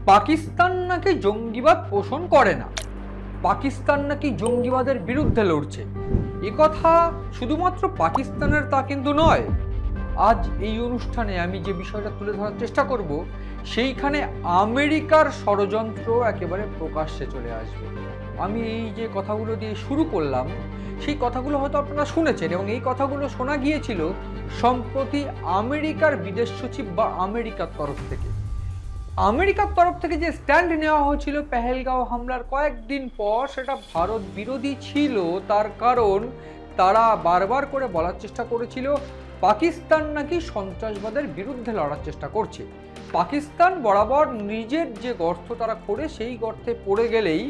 পাকিস্তান নাকি জঙ্গিবাদ পোষণ করে না, পাকিস্তান নাকি জঙ্গিবাদের বিরুদ্ধে লড়ছে। এ কথা শুধুমাত্র পাকিস্তানের তা কিন্তু নয়। আজ এই অনুষ্ঠানে আমি যে বিষয়টা তুলে ধরার চেষ্টা করব, সেইখানে আমেরিকার ষড়যন্ত্র একেবারে প্রকাশ্যে চলে আসবে। আমি এই যে কথাগুলো দিয়ে শুরু করলাম, সেই কথাগুলো হয়তো আপনারা শুনেছেন, এবং এই কথাগুলো শোনা গিয়েছিল সম্প্রতি আমেরিকার বিদেশ সচিব বা আমেরিকার তরফ থেকে। আমেরিকার তরফ থেকে যে স্ট্যান্ড নেওয়া হয়েছিল পেহেলগাঁও হামলার কয়েকদিন পর, সেটা ভারত বিরোধী ছিল। তার কারণ তারা বারবার করে বলার চেষ্টা করেছিল পাকিস্তান নাকি সন্ত্রাসবাদের বিরুদ্ধে লড়ার চেষ্টা করছে। পাকিস্তান বরাবর নিজের যে গর্ত তারা করে, সেই গর্তে পড়ে গেলেই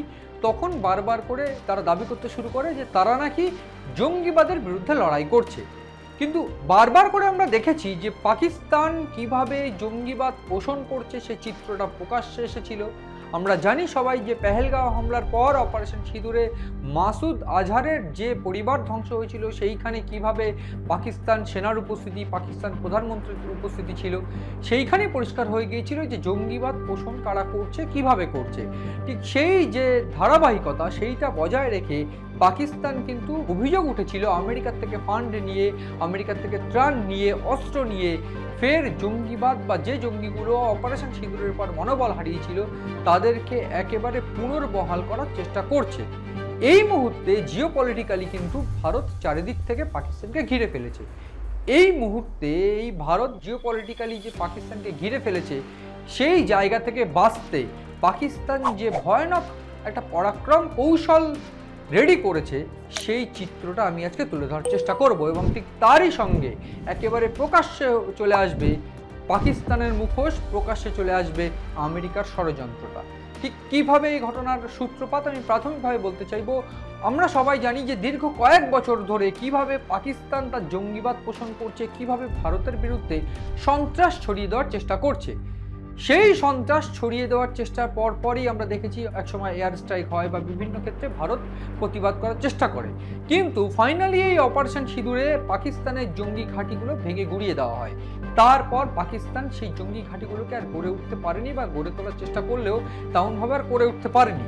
তখন বারবার করে তারা দাবি করতে শুরু করে যে তারা নাকি জঙ্গিবাদের বিরুদ্ধে লড়াই করছে। কিন্তু বারবার করে আমরা দেখেছি যে পাকিস্তান কিভাবে জঙ্গিবাদ পোষণ করছে, সে চিত্রটা প্রকাশ্যে এসেছিল। আমরা জানি সবাই যে পেহেলগাঁও হামলার পর অপারেশন সিঁদুরে মাসুদ আজহারের যে পরিবার ধ্বংস হয়েছিল, সেইখানে কিভাবে পাকিস্তান সেনার উপস্থিতি, পাকিস্তান প্রধানমন্ত্রীর উপস্থিতি ছিল। সেইখানে পরিষ্কার হয়ে গিয়েছিল যে জঙ্গিবাদ পোষণ কারা করছে, কিভাবে করছে। ঠিক সেই যে ধারাবাহিকতা, সেইটা বজায় রেখে পাকিস্তান কিন্তু অভিযোগ উঠেছিল আমেরিকার থেকে ফান্ড নিয়ে, আমেরিকার থেকে ত্রাণ নিয়ে, অস্ত্র নিয়ে ফের জঙ্গিবাদ বা যে জঙ্গিগুলো অপারেশন সিঁদুরের পর মনোবল হারিয়েছিল তাদেরকে একেবারে পুনর্বহাল করার চেষ্টা করছে। এই মুহূর্তে জিওপলিটিক্যালি কিন্তু ভারত চারিদিক থেকে পাকিস্তানকে ঘিরে ফেলেছে। এই মুহূর্তে এই ভারত জিওপলিটিক্যালি যে পাকিস্তানকে ঘিরে ফেলেছে, সেই জায়গা থেকে বাঁচতে পাকিস্তান যে ভয়ানক একটা পরাক্রম কৌশল রেডি করেছে, সেই চিত্রটা আমি আজকে তুলে ধরার চেষ্টা করব। এবং ঠিক তারই সঙ্গে একেবারে প্রকাশ্যে চলে আসবে পাকিস্তানের মুখোশ, প্রকাশ্যে চলে আসবে আমেরিকার ষড়যন্ত্রটা। ঠিক কিভাবে এই ঘটনার সূত্রপাত আমি প্রাথমিকভাবে বলতে চাইবো। আমরা সবাই জানি যে দীর্ঘ কয়েক বছর ধরে কিভাবে পাকিস্তান তার জঙ্গিবাদ পোষণ করছে, কিভাবে ভারতের বিরুদ্ধে সন্ত্রাস ছড়িয়ে দেওয়ার চেষ্টা করছে। সেই সন্ত্রাস ছড়িয়ে দেওয়ার চেষ্টার পরপরই আমরা দেখেছি একসময় এয়ার স্ট্রাইক হয় বা বিভিন্ন ক্ষেত্রে ভারত প্রতিবাদ করার চেষ্টা করে। কিন্তু ফাইনালি এই অপারেশন সিঁদুরে পাকিস্তানের জঙ্গি ঘাঁটিগুলো ভেঙে গুড়িয়ে দেওয়া হয়। তারপর পাকিস্তান সেই জঙ্গি ঘাঁটিগুলোকে আর গড়ে উঠতে পারেনি, বা গড়ে তোলার চেষ্টা করলেও তেমনভাবে আর করে উঠতে পারেনি।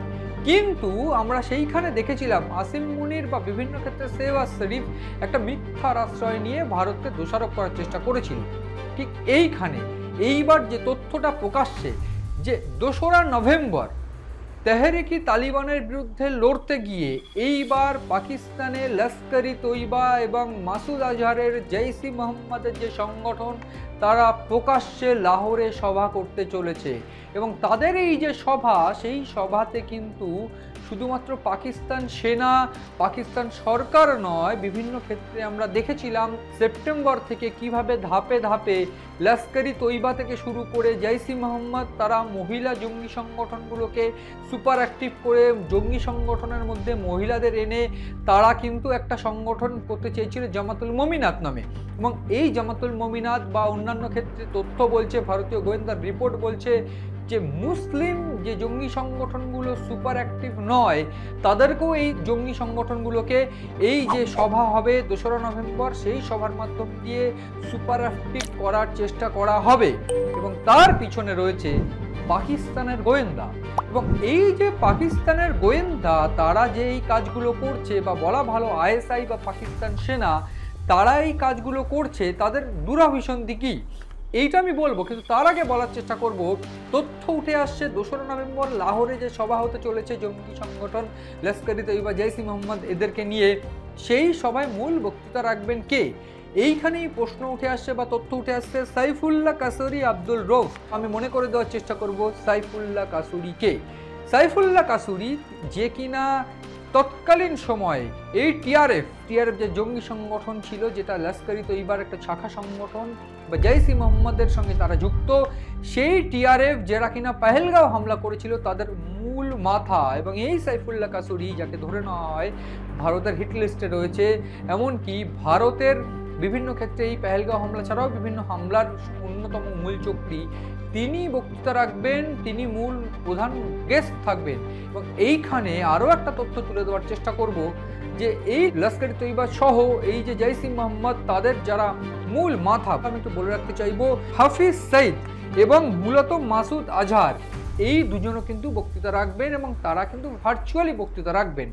কিন্তু আমরা সেইখানে দেখেছিলাম আসিম মুনির বা বিভিন্ন ক্ষেত্রে শেহবাজ শরীফ একটা মিথ্যার আশ্রয় নিয়ে ভারতকে দোষারোপ করার চেষ্টা করেছিল। ঠিক এইখানে এইবার যে তথ্যটা প্রকাশ্যে, যে 2রা নভেম্বর তেহরিকি তালিবানের বিরুদ্ধে লড়তে গিয়ে এইবার পাকিস্তানের লস্করি তৈবা এবং মাসুদ আজহারের জৈশ-ই মোহাম্মদের যে সংগঠন, তারা প্রকাশ্যে লাহোরে সভা করতে চলেছে। এবং তাদের এই যে সভা, সেই সভাতে কিন্তু শুধুমাত্র পাকিস্তান সেনা, পাকিস্তান সরকার নয়, বিভিন্ন ক্ষেত্রে আমরা দেখেছিলাম সেপ্টেম্বর থেকে কিভাবে ধাপে ধাপে লস্করি তৈবা থেকে শুরু করে জৈশ-ই মোহাম্মদ, তারা মহিলা জঙ্গি সংগঠনগুলোকে সুপার অ্যাক্টিভ করে জঙ্গি সংগঠনের মধ্যে মহিলাদের এনে তারা কিন্তু একটা সংগঠন করতে চেয়েছিল জামাতুল মমিনাত নামে। এবং এই জামাতুল মমিনাত বা অন্যান্য ক্ষেত্রে তথ্য বলছে, ভারতীয় গোয়েন্দার রিপোর্ট বলছে যে মুসলিম যে জঙ্গি সংগঠনগুলো সুপার অ্যাক্টিভ নয়, তাদেরকেও এই জঙ্গি সংগঠনগুলোকে এই যে সভা হবে 2রা নভেম্বর, সেই সভার মাধ্যম দিয়ে সুপার অ্যাক্টিভ করার চেষ্টা করা হবে। এবং তার পিছনে রয়েছে পাকিস্তানের গোয়েন্দা। এবং এই যে পাকিস্তানের গোয়েন্দা, তারা যে এই কাজগুলো করছে, বা বলা ভালো আইএসআই বা পাকিস্তান সেনা, তারা এই কাজগুলো করছে, তাদের দূরাভিসন্ধি কি, এইটা আমি বলবো। কিন্তু তার আগে বলার চেষ্টা করব, তথ্য উঠে আসছে 2রা নভেম্বর লাহোরে যে সভা হতে চলেছে জঙ্গি সংগঠন লস্করি তৈবা, জৈশ-ই মোহাম্মদ এদেরকে নিয়ে, সেই সভায় মূল বক্তৃতা রাখবেন কে? এইখানেই প্রশ্ন উঠে আসছে বা তথ্য উঠে আসছে সাইফুল্লাহ কাসুরি আব্দুল রৌফ। আমি মনে করে দেওয়ার চেষ্টা করব সাইফুল্লাহ কাসুরি কে। সাইফুল্লাহ কাসুরি যে কিনা তৎকালীন সময়ে এই টিআরএফ যে জঙ্গি সংগঠন ছিল, যেটা লস্করি তৈবার একটা শাখা সংগঠন বা জৈশ-ই মোহাম্মদের সঙ্গে তারা যুক্ত, সেই টিআরএফ যারা কিনা পেহেলগাঁও হামলা করেছিল তাদের মূল মাথা। এবং এই সাইফুল্লাহ কাসুরি, যাকে ধরে নেওয়া হয় ভারতের হিট লিস্টে রয়েছে, এমনকি ভারতের বিভিন্ন ক্ষেত্রে এই পেহেলগাঁও হামলা ছাড়াও বিভিন্ন হামলার অন্যতম মূল চক্রী, তিনি বক্তৃতা রাখবেন, তিনি মূল প্রধান গেস্ট থাকবেন। এবং এইখানে আরও একটা তথ্য তুলে দেওয়ার চেষ্টা করব যে এই লস্করি তৈবা সহ এই যে জৈশ-ই মোহাম্মদ, তাদের যারা মূল মাথা, আমি একটু বলে রাখতে চাইবো হাফিজ সঈদ এবং মূলত মাসুদ আজহার, এই দুজনও কিন্তু বক্তৃতা রাখবেন এবং তারা কিন্তু ভার্চুয়ালি বক্তৃতা রাখবেন।